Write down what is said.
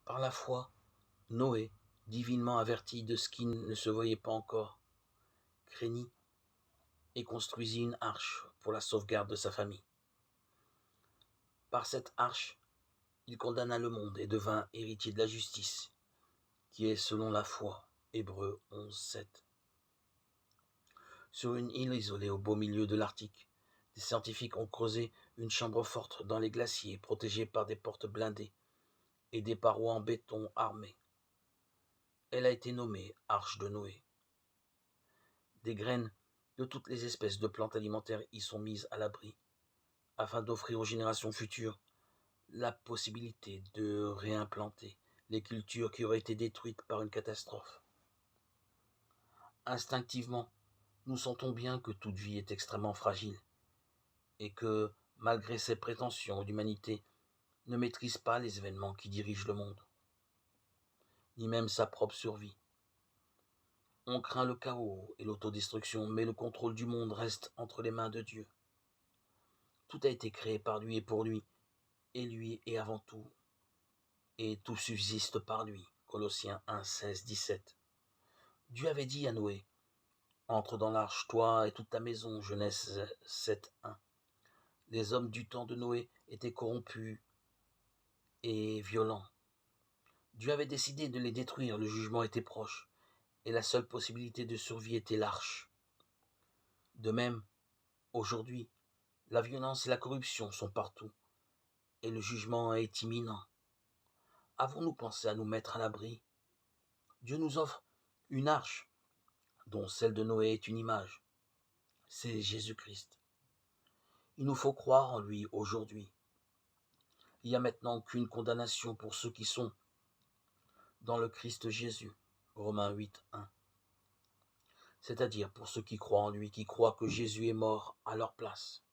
Par la foi, Noé, divinement averti de ce qui ne se voyait pas encore, craignit et construisit une arche pour la sauvegarde de sa famille. Par cette arche, il condamna le monde et devint héritier de la justice, qui est selon la foi. Hébreux 11:7. Sur une île isolée au beau milieu de l'Arctique, des scientifiques ont creusé une chambre forte dans les glaciers, protégée par des portes blindées et des parois en béton armées. Elle a été nommée Arche de Noé. Des graines de toutes les espèces de plantes alimentaires y sont mises à l'abri, afin d'offrir aux générations futures la possibilité de réimplanter les cultures qui auraient été détruites par une catastrophe. Instinctivement, nous sentons bien que toute vie est extrêmement fragile et que, malgré ses prétentions, l'humanité ne maîtrise pas les événements qui dirigent le monde, ni même sa propre survie. On craint le chaos et l'autodestruction, mais le contrôle du monde reste entre les mains de Dieu. Tout a été créé par lui et lui est avant tout, et tout subsiste par lui. Colossiens 1, 16, 17. Dieu avait dit à Noé, « Entre dans l'arche, toi et toute ta maison », Genèse 7, 1. Les hommes du temps de Noé étaient corrompus et violents. Dieu avait décidé de les détruire, le jugement était proche, et la seule possibilité de survie était l'arche. De même, aujourd'hui, la violence et la corruption sont partout, et le jugement est imminent. Avons-nous pensé à nous mettre à l'abri? Dieu nous offre une arche, dont celle de Noé est une image. C'est Jésus-Christ. Il nous faut croire en lui aujourd'hui. Il n'y a maintenant qu'une condamnation pour ceux qui sont dans le Christ Jésus. Romains 8, 1. C'est-à-dire pour ceux qui croient en lui, qui croient que Jésus est mort à leur place.